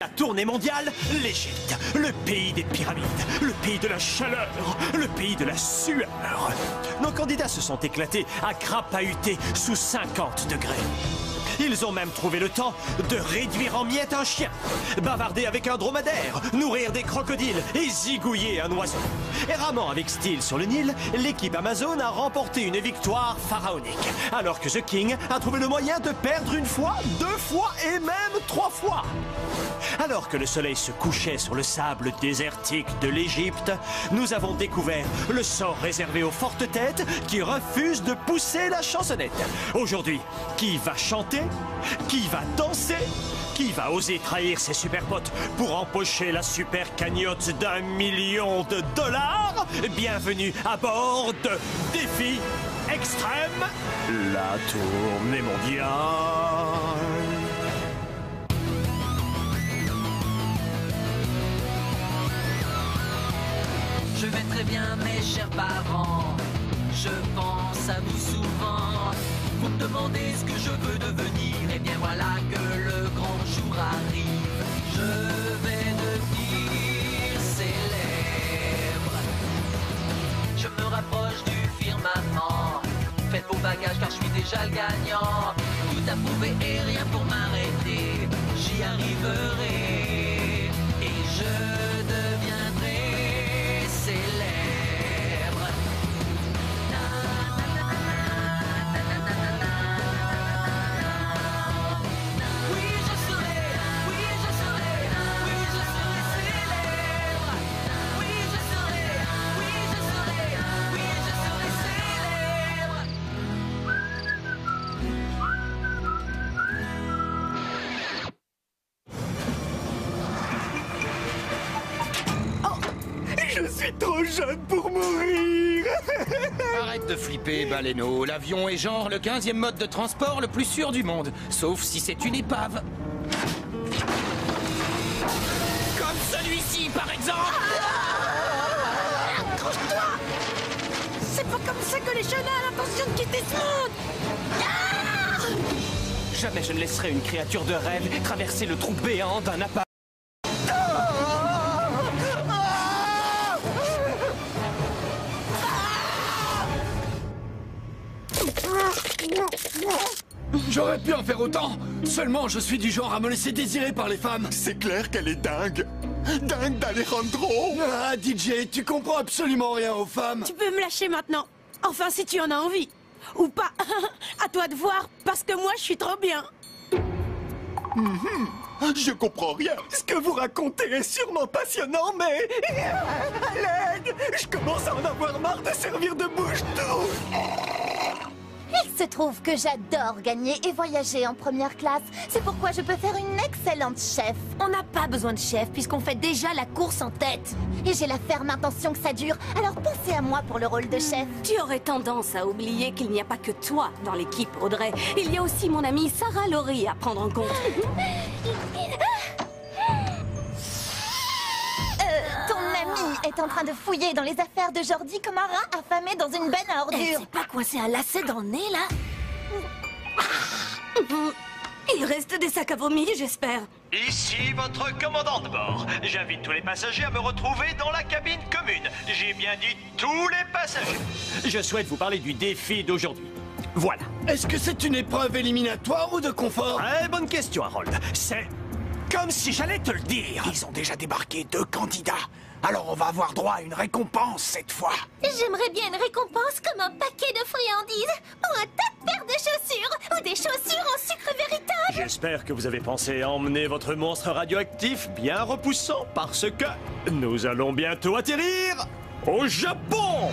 La tournée mondiale, l'Égypte, le pays des pyramides, le pays de la chaleur, le pays de la sueur. Nos candidats se sont éclatés à crapahuter sous 50 degrés. Ils ont même trouvé le temps de réduire en miettes un chien, bavarder avec un dromadaire, nourrir des crocodiles et zigouiller un oiseau. Errant avec style sur le Nil, l'équipe Amazon a remporté une victoire pharaonique, alors que The King a trouvé le moyen de perdre une fois, 2 fois et même 3 fois. Alors que le soleil se couchait sur le sable désertique de l'Égypte, nous avons découvert le sort réservé aux fortes têtes qui refusent de pousser la chansonnette. Aujourd'hui, qui va chanter? Qui va danser? Qui va oser trahir ses super potes pour empocher la super cagnotte d'1 million de dollars? Bienvenue à bord de Défi Extrême, la tournée mondiale. Je vais très bien, mes chers parents. Je pense à vous souvent. Vous me demandez ce que je veux devenir. Et bien voilà que le grand jour arrive. Je vais devenir célèbre. Je me rapproche du firmament. Faites vos bagages car je suis déjà le gagnant. Tout à prouver et rien pour m'arrêter. J'y arriverai. Et je deviendrai célèbre. Oui, je serai, oui, je serai, oui, je serai célèbre. Oui, je serai, oui, je serai, oui, je serai célèbre. Je suis trop jeune pour mourir. Arrête de flipper, Baleineau. L'avion est genre le 15e mode de transport le plus sûr du monde. Sauf si c'est une épave. Comme celui-ci, par exemple. Accroche-toi! C'est pas comme ça que les jeunes ont l'intention de quitter ce monde! Jamais je ne laisserai une créature de rêve traverser le trou béant d'un appareil. J'aurais pu en faire autant. Seulement, je suis du genre à me laisser désirer par les femmes. C'est clair qu'elle est dingue. Dingue d'Alejandro. Ah, DJ, tu comprends absolument rien aux femmes. Tu peux me lâcher maintenant. Enfin, si tu en as envie. Ou pas. À toi de voir, parce que moi, je suis trop bien. Je comprends rien. Ce que vous racontez est sûrement passionnant, mais... À l'aide! Je commence à en avoir marre de servir de bouche-tout. Il se trouve que j'adore gagner et voyager en première classe. C'est pourquoi je peux faire une excellente chef. On n'a pas besoin de chef, puisqu'on fait déjà la course en tête. Et j'ai la ferme intention que ça dure. Alors pensez à moi pour le rôle de chef. Tu aurais tendance à oublier qu'il n'y a pas que toi dans l'équipe, Audrey. Il y a aussi mon amie Sarah Laurie à prendre en compte. Ton ami est en train de fouiller dans les affaires de Jordi comme un rat affamé dans une benne à Elle ordures. s'est pas coincé un lacet dans le nez, là? Il reste des sacs à vomi, j'espère. Ici votre commandant de bord. J'invite tous les passagers à me retrouver dans la cabine commune. J'ai bien dit tous les passagers. Je souhaite vous parler du défi d'aujourd'hui. Voilà. Est-ce que c'est une épreuve éliminatoire ou de confort? Très bonne question, Harold. C'est comme si j'allais te le dire. Ils ont déjà débarqué 2 candidats. Alors on va avoir droit à une récompense cette fois. J'aimerais bien une récompense comme un paquet de friandises ou un tas de paires de chaussures ou des chaussures en sucre véritable. J'espère que vous avez pensé à emmener votre monstre radioactif bien repoussant parce que nous allons bientôt atterrir au Japon.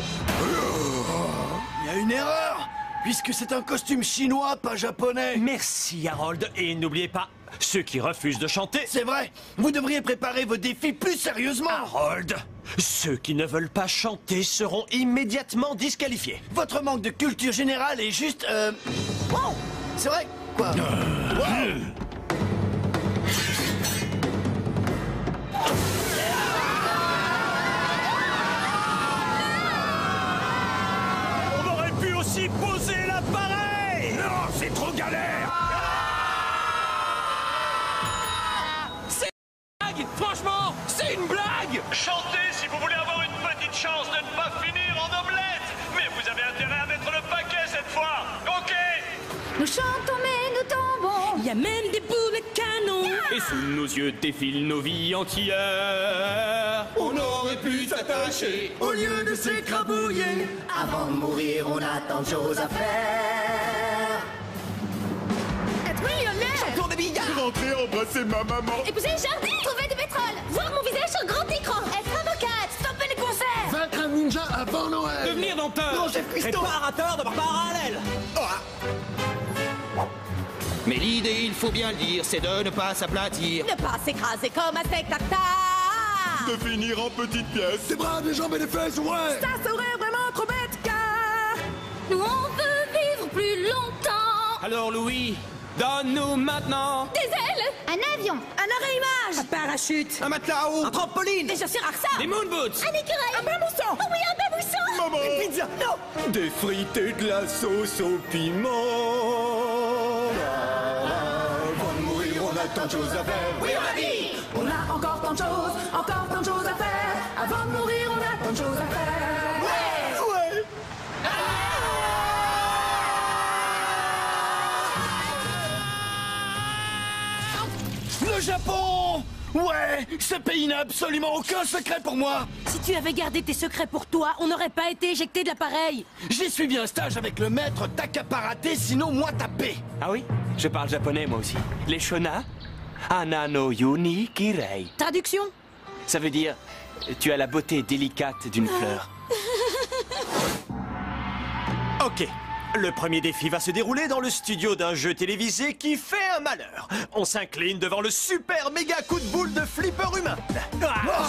Il y a une erreur, puisque c'est un costume chinois, pas japonais. Merci, Harold. Et n'oubliez pas, ceux qui refusent de chanter... C'est vrai, vous devriez préparer vos défis plus sérieusement. Harold, ceux qui ne veulent pas chanter seront immédiatement disqualifiés. Votre manque de culture générale est juste... Wow! C'est vrai? Quoi? Wow! On aurait pu aussi poser l'appareil. Non, c'est trop galère. blague. Franchement, c'est une blague. Chantez si vous voulez avoir une petite chance de ne pas finir en omelette. Mais vous avez intérêt à mettre le paquet cette fois. Ok. Nous chantons mais nous tombons. Il y a même des boulets de canon. Et sous nos yeux défilent nos vies entières. On aurait pu s'attacher au lieu de s'écrabouiller. Avant de mourir, on a tant de choses à faire. Être millionnaire. Tour de billard. Rentrer embrasser ma maman. Épouser Jardy. Trouver du pétrole. Voir mon visage sur grand écran. Être avocate. Stopper les concerts. Vaincre un ninja avant Noël. Devenir denteur. Réparateur de parallèle. Mais l'idée, il faut bien le dire, c'est de ne pas s'aplatir. Ne pas s'écraser comme un spectacle. De finir en petites pièces. Des bras, des jambes et des fesses, ouais. Ça serait vraiment trop bête car Nous on veut vivre plus longtemps. Alors Louis, donne-nous maintenant Des ailes. Un avion. un arrêt-image, un parachute, Un matelas à eau. Un trampoline. des chaussures Arsa, des moon boots. Un écureuil. un bain-mousson. Oh oui, un babousson. Maman. Une pizza. Non. Des frites et de la sauce au piment. Avant de mourir, on a tant de choses à faire. Oui, on l'a dit. On a encore tant de choses à faire. Avant de mourir, on a tant de choses à faire. Ouais. Le Japon. Ouais, ce pays n'a absolument aucun secret pour moi. Si tu avais gardé tes secrets pour toi, on n'aurait pas été éjecté de l'appareil. J'ai suivi un stage avec le maître Takaparaté, sinon moi tapé. Ah oui, je parle japonais moi aussi. Les Shona, Ana no Yuni Kirei. Traduction? Ça veut dire, tu as la beauté délicate d'une fleur. Ok. Le premier défi va se dérouler dans le studio d'un jeu télévisé qui fait un malheur. On s'incline devant le super méga coup de boule de flipper humain.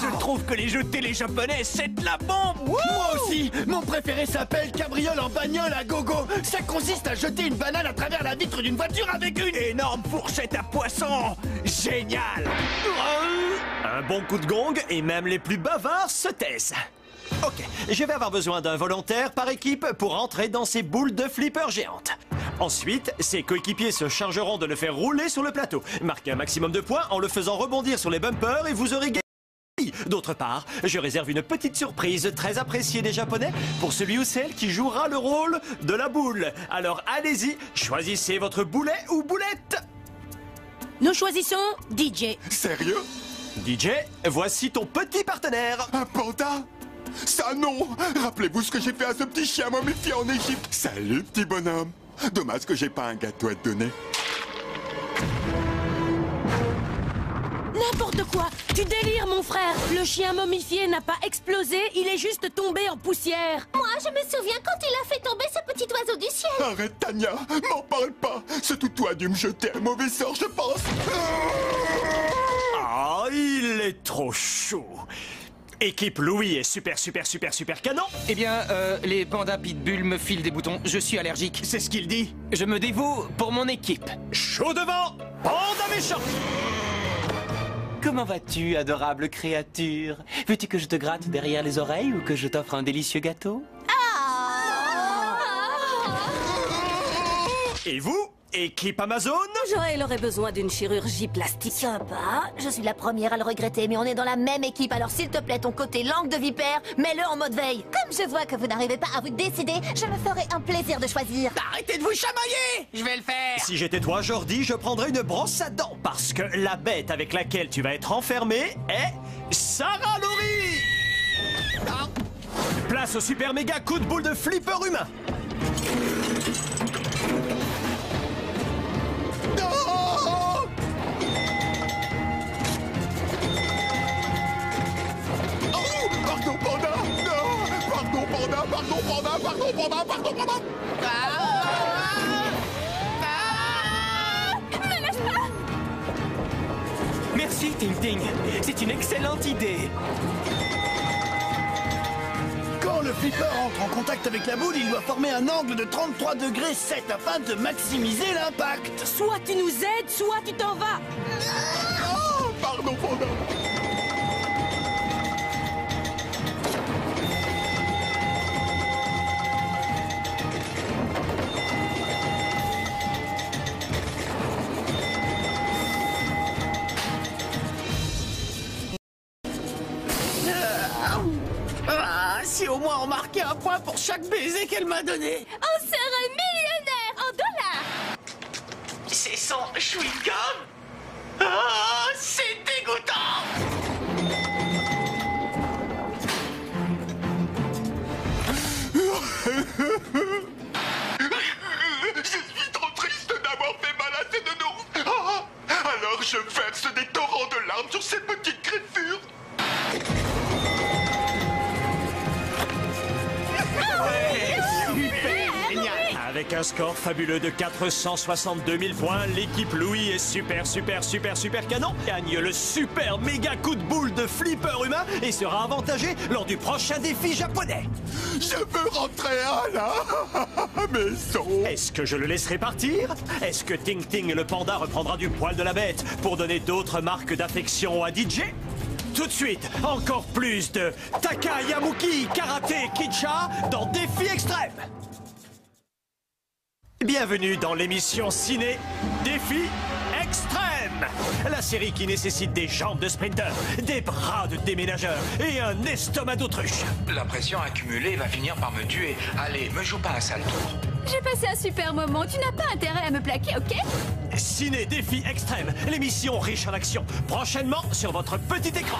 Je trouve que les jeux de télé japonais, c'est de la bombe. Moi aussi. Mon préféré s'appelle Cabriole en bagnole à gogo. Ça consiste à jeter une banane à travers la vitre d'une voiture avec une Énorme fourchette à poisson. Génial. Un bon coup de gong et même les plus bavards se taisent. Ok, je vais avoir besoin d'un volontaire par équipe pour entrer dans ces boules de flipper géantes. Ensuite, ses coéquipiers se chargeront de le faire rouler sur le plateau. Marquez un maximum de points en le faisant rebondir sur les bumpers et vous aurez gagné. D'autre part, je réserve une petite surprise très appréciée des Japonais pour celui ou celle qui jouera le rôle de la boule. Alors allez-y, choisissez votre boulet ou boulette. Nous choisissons DJ. Sérieux? DJ, voici ton petit partenaire. Un panda? Ça non! Rappelez-vous ce que j'ai fait à ce petit chien momifié en Égypte. Salut, petit bonhomme. Dommage que j'ai pas un gâteau à te donner. N'importe quoi. Tu délires, mon frère. Le chien momifié n'a pas explosé, il est juste tombé en poussière. Moi, je me souviens quand il a fait tomber ce petit oiseau du ciel. Arrête, Tania. M'en parle pas. C'est tout toi dû me jeter un mauvais sort, je pense. Ah, il est trop chaud. Équipe Louis est super canon. Eh bien, les pandas pitbull me filent des boutons. Je suis allergique. C'est ce qu'il dit. Je me dévoue pour mon équipe. Chaud devant, panda méchant. Comment vas-tu, adorable créature? Veux-tu que je te gratte derrière les oreilles ou que je t'offre un délicieux gâteau? Et vous, équipe Amazon? Joël aurait besoin d'une chirurgie plastique. Sympa, je suis la première à le regretter, mais on est dans la même équipe, alors s'il te plaît, ton côté langue de vipère, mets-le en mode veille. Comme je vois que vous n'arrivez pas à vous décider, je me ferai un plaisir de choisir. Arrêtez de vous chamailler! Je vais le faire! Si j'étais toi, Jordi, je prendrais une brosse à dents parce que la bête avec laquelle tu vas être enfermé est Sarah Laurie. Place au super méga coup de boule de flipper humain. Pardon, panda. Non. Pardon, panda. Pardon, panda. Pardon, panda. Pardon, panda. Merci, Ting Ting. C'est une excellente idée. Quand le flipper entre en contact avec la boule, il doit former un angle de 33 degrés 7 afin de maximiser l'impact. Soit tu nous aides, soit tu t'en vas. Oh, pardon, panda. Si au moins on marquait un point pour chaque baiser qu'elle m'a donné. On serait millionnaire en dollars. C'est son chewing-gum. Ah, c'est dégoûtant. Je suis trop triste d'avoir fait mal à ces nounours. Alors je verse des torrents de larmes sur cette petite créature. Avec un score fabuleux de 462 000 points, l'équipe Louis est super canon gagne le super méga coup de boule de flipper humain et sera avantagé lors du prochain défi japonais. Je veux rentrer à la maison. Est-ce que je le laisserai partir? Est-ce que Ting Ting le panda reprendra du poil de la bête pour donner d'autres marques d'affection à DJ? Tout de suite, encore plus de Taka Yamuki Karaté Kicha dans Défi Extrême. Bienvenue dans l'émission ciné Défi Extrême, la série qui nécessite des jambes de sprinter, des bras de déménageur et un estomac d'autruche. La pression accumulée va finir par me tuer. Allez, me joue pas un sale tour. J'ai passé un super moment. Tu n'as pas intérêt à me plaquer, ok? Ciné Défi Extrême, l'émission riche en action, prochainement sur votre petit écran.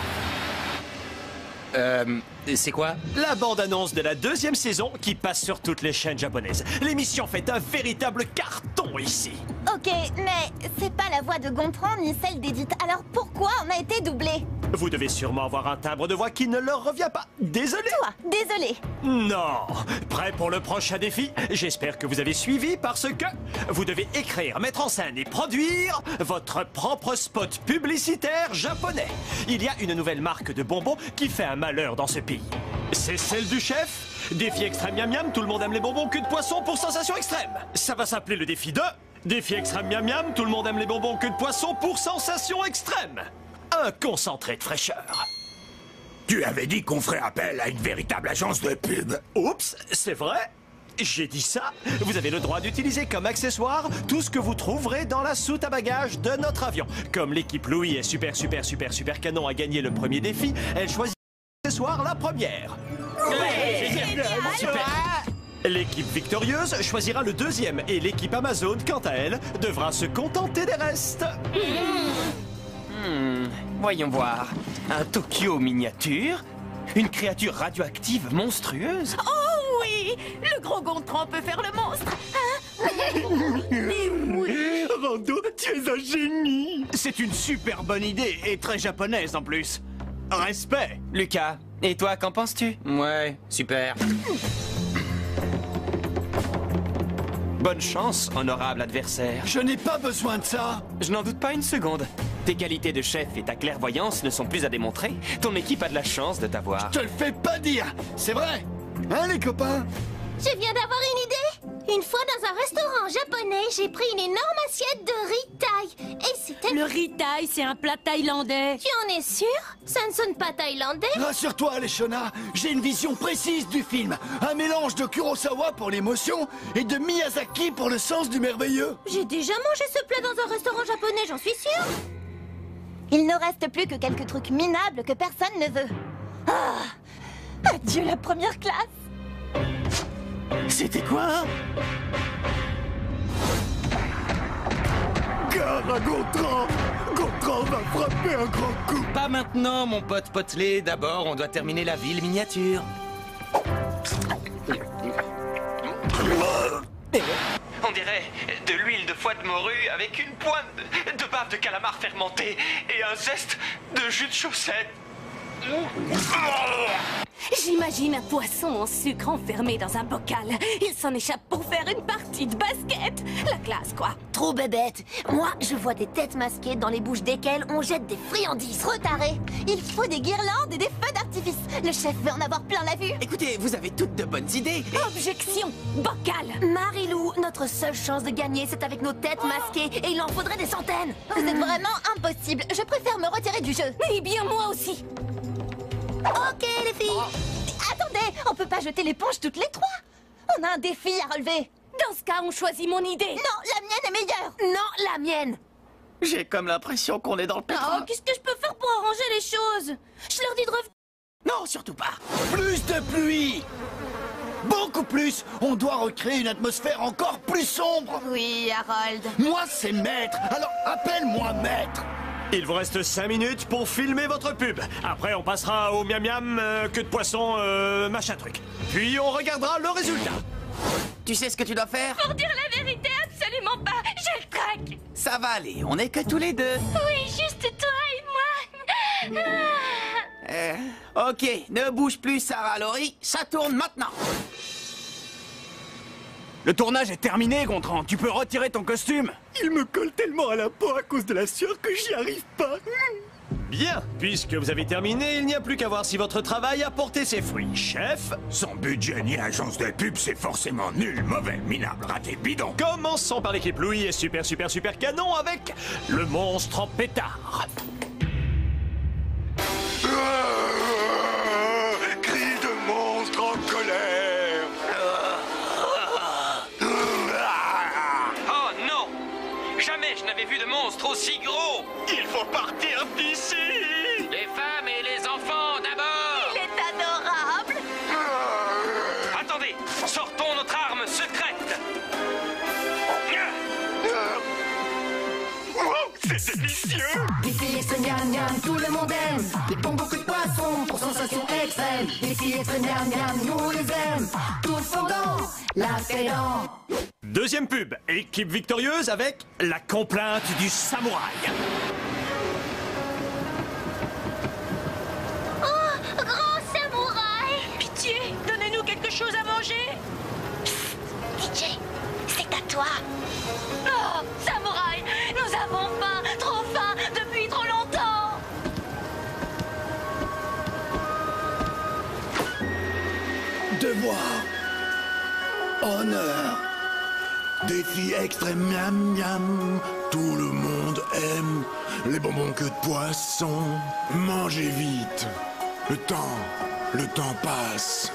C'est quoi? La bande-annonce de la 2e saison qui passe sur toutes les chaînes japonaises. L'émission fait un véritable carton ici. Ok, mais c'est pas la voix de Gontran ni celle d'Edith. Alors pourquoi on a été doublé? Vous devez sûrement avoir un timbre de voix qui ne leur revient pas. Désolé. Toi, désolé. Non. Prêt pour le prochain défi? J'espère que vous avez suivi parce que vous devez écrire, mettre en scène et produire votre propre spot publicitaire japonais. Il y a une nouvelle marque de bonbons qui fait un malheur dans ce pays. C'est celle du chef. Défi extrême miam miam, tout le monde aime les bonbons queue de poisson pour sensation extrême. Ça va s'appeler le défi 2. Défi extrême miam miam, tout le monde aime les bonbons queue de poisson pour sensation extrême. Un concentré de fraîcheur. Tu avais dit qu'on ferait appel à une véritable agence de pub. Oups, c'est vrai. J'ai dit ça. Vous avez le droit d'utiliser comme accessoire tout ce que vous trouverez dans la soute à bagages de notre avion. Comme l'équipe Louis est super canon à gagner le premier défi, elle choisit l'accessoire la première. Super. L'équipe victorieuse choisira le 2e et l'équipe Amazon, quant à elle, devra se contenter des restes. Voyons voir. Un Tokyo miniature? Une créature radioactive monstrueuse? Oh oui! Le gros Gontran peut faire le monstre. Rando, tu es un génie. C'est une super bonne idée et très japonaise en plus. Respect. Lucas, et toi, qu'en penses-tu? Ouais, super. Bonne chance, honorable adversaire. Je n'ai pas besoin de ça. Je n'en doute pas une seconde. Tes qualités de chef et ta clairvoyance ne sont plus à démontrer. Ton équipe a de la chance de t'avoir. Je te le fais pas dire. C'est vrai. Hein, les copains? Je viens d'avoir une idée. Une fois dans un restaurant japonais, j'ai pris une énorme assiette de riz thaï. Et c'était... Le riz thaï, c'est un plat thaïlandais. Tu en es sûr? Ça ne sonne pas thaïlandais? Rassure-toi, Aleshona, j'ai une vision précise du film. Un mélange de Kurosawa pour l'émotion et de Miyazaki pour le sens du merveilleux. J'ai déjà mangé ce plat dans un restaurant japonais, j'en suis sûre. Il ne reste plus que quelques trucs minables que personne ne veut. Ah! Adieu la première classe. C'était quoi? Gare à Gontran! Gontran va frapper un grand coup! Pas maintenant, mon pote potelé. D'abord, on doit terminer la ville miniature. On dirait de l'huile de foie de morue avec une pointe de bave de calamar fermenté et un zeste de jus de chaussette. J'imagine un poisson en sucre enfermé dans un bocal. Il s'en échappe pour faire une partie de basket. La classe, quoi. Trop bébête. Moi, je vois des têtes masquées dans les bouches desquelles on jette des friandises. Retaré. Il faut des guirlandes et des feux d'artifice. Le chef veut en avoir plein la vue. Écoutez, vous avez toutes de bonnes idées. Objection. Bocal. Marilou, notre seule chance de gagner, c'est avec nos têtes masquées. Et il en faudrait des centaines. Vous êtes vraiment impossible. Je préfère me retirer du jeu. Eh bien, moi aussi. Ok, les filles. Attendez, on peut pas jeter l'éponge toutes les trois. On a un défi à relever. Dans ce cas, on choisit mon idée. Non, la mienne est meilleure. Non, la mienne. J'ai comme l'impression qu'on est dans le pétrole. Oh, qu'est-ce que je peux faire pour arranger les choses? Je leur dis de revenir. Non, surtout pas. Plus de de pluie. Beaucoup plus. On doit recréer une atmosphère encore plus sombre. Oui, Harold. Moi, c'est maître. Alors, appelle-moi maître. Il vous reste 5 minutes pour filmer votre pub. Après, on passera au miam miam, queue de poisson, machin truc. Puis on regardera le résultat. Tu sais ce que tu dois faire? Pour dire la vérité, absolument pas. Je le traque. Ça va aller, on est que tous les deux. Oui, juste toi et moi. Ok, ne bouge plus, Sarah Laurie. Ça tourne maintenant. Le tournage est terminé, Gontran. Tu peux retirer ton costume. Il me colle tellement à la peau à cause de la sueur que j'y arrive pas. Bien, puisque vous avez terminé, il n'y a plus qu'à voir si votre travail a porté ses fruits. Chef, son budget ni agence de pub, c'est forcément nul, mauvais, minable, raté, bidon. Commençons par l'équipe Louis et super canon avec le monstre en pétard. Cri de monstre en colère. Oh non! Jamais je n'avais vu de monstre aussi gros! Il faut partir d'ici! Les femmes et les enfants d'abord! Il est adorable. Attendez! Sortons notre arme secrète! C'est délicieux! Les filles extrêmes miam miam, tout le monde aime. Les bons beaucoup de poissons pour sensation extrême. Les filles extrêmes miam miam, nous les aime. Tout fondant, la fédant. Deuxième pub, équipe victorieuse avec la complainte du samouraï. Oh, grand samouraï! Pitié, donnez-nous quelque chose à manger. DJ, c'est à toi. Oh, samouraï, nous avons faim, trop faim, depuis trop longtemps. Devoir. Honneur. Défi extrême miam miam. Tout le monde aime les bonbons queue de poisson. Mangez vite. Le temps passe.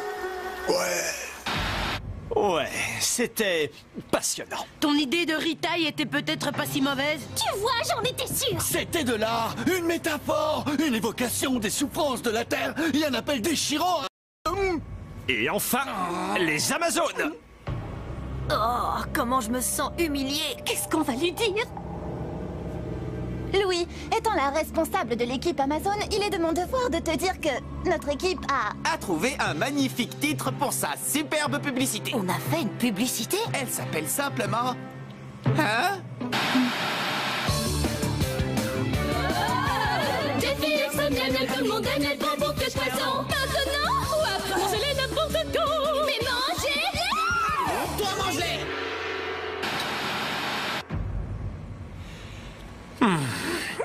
Ouais, c'était passionnant. Ton idée de Ritaille était peut-être pas si mauvaise. Tu vois, j'en étais sûre. C'était de l'art, une métaphore, une évocation des souffrances de la Terre et un appel déchirant. Et enfin, les Amazones. Oh, comment je me sens humiliée. Qu'est-ce qu'on va lui dire? Louis, étant la responsable de l'équipe Amazon, il est de mon devoir de te dire que notre équipe A trouvé un magnifique titre pour sa superbe publicité. On a fait une publicité? Elle s'appelle simplement... Hein? Défi extrême, miam miam, tout le monde aime les bonbons que de poisson. Maintenant ou après, mangez-les n'importe quand. Mais mangez-les! Toi, mange-les!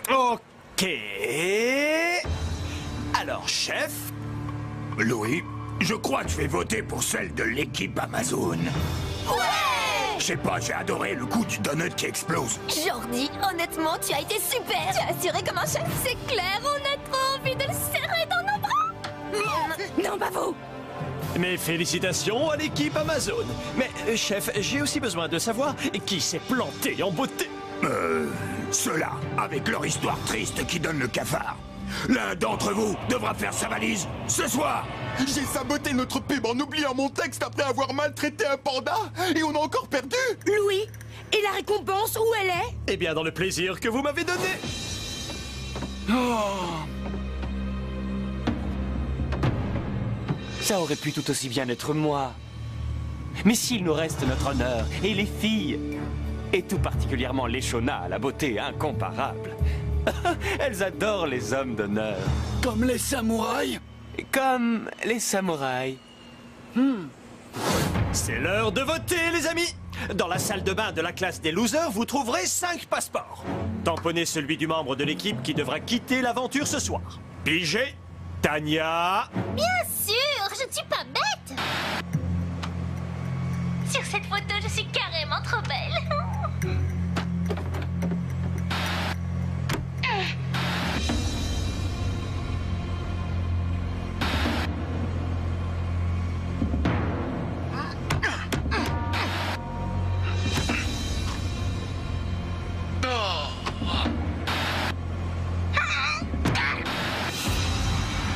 Ok. Alors, chef, Louis, je crois que je vais voter pour celle de l'équipe Amazon. Ouais! Je sais pas, j'ai adoré le coup du donut qui explose. Jordi, honnêtement, tu as été super. Tu as assuré comme un chef. C'est clair, on a trop envie de le serrer dans nos bras. Non, pas vous. mes félicitations à l'équipe Amazon. Mais, chef, j'ai aussi besoin de savoir qui s'est planté en beauté. Ceux-là, avec leur histoire triste qui donne le cafard. L'un d'entre vous devra faire sa valise ce soir. J'ai saboté notre pub en oubliant mon texte après avoir maltraité un panda et on a encore perdu. Louis, et la récompense, où elle est? Eh bien, dans le plaisir que vous m'avez donné. Ça aurait pu tout aussi bien être moi. Mais s'il nous reste notre honneur et les filles, et tout particulièrement les Shona à la beauté incomparable. Elles adorent les hommes d'honneur. Comme les samouraïs? Comme les samouraïs. C'est l'heure de voter, les amis. Dans la salle de bain de la classe des losers, vous trouverez 5 passeports. Tamponnez celui du membre de l'équipe qui devra quitter l'aventure ce soir. Pigé, Tania... Bien sûr, je ne suis pas bête. Sur cette photo, je suis carrément trop belle.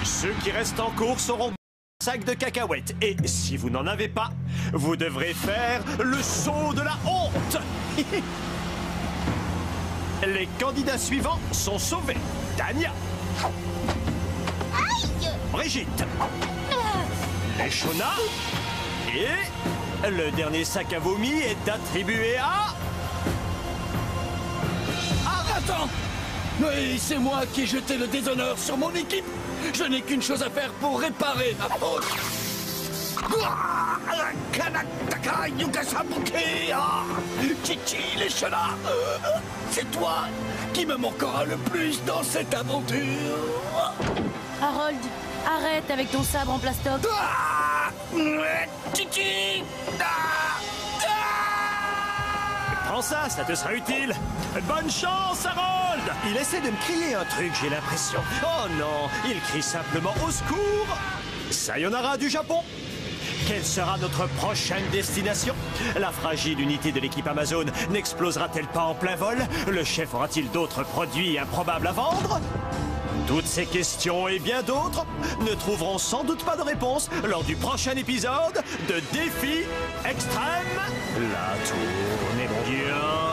Ceux qui restent en course auront sac de cacahuètes. Et si vous n'en avez pas, vous devrez faire le saut de la honte. Les candidats suivants sont sauvés. Dania. Brigitte. Léchona. Et le dernier sac à vomi est attribué à... Attends! Oui, c'est moi qui ai jeté le déshonneur sur mon équipe. Je n'ai qu'une chose à faire pour réparer ma faute. Chichi, Léchona, c'est toi qui me manquera le plus dans cette aventure. Harold, arrête avec ton sabre en plastoc. Chichi! Prends ça, ça te sera utile. Bonne chance, Harold! Il essaie de me crier un truc, j'ai l'impression. Oh non, il crie simplement au secours. Sayonara du Japon. Quelle sera notre prochaine destination? La fragile unité de l'équipe Amazon n'explosera-t-elle pas en plein vol? Le chef aura-t-il d'autres produits improbables à vendre? Toutes ces questions et bien d'autres ne trouveront sans doute pas de réponse lors du prochain épisode de Défi Extrême. La tournée mondiale.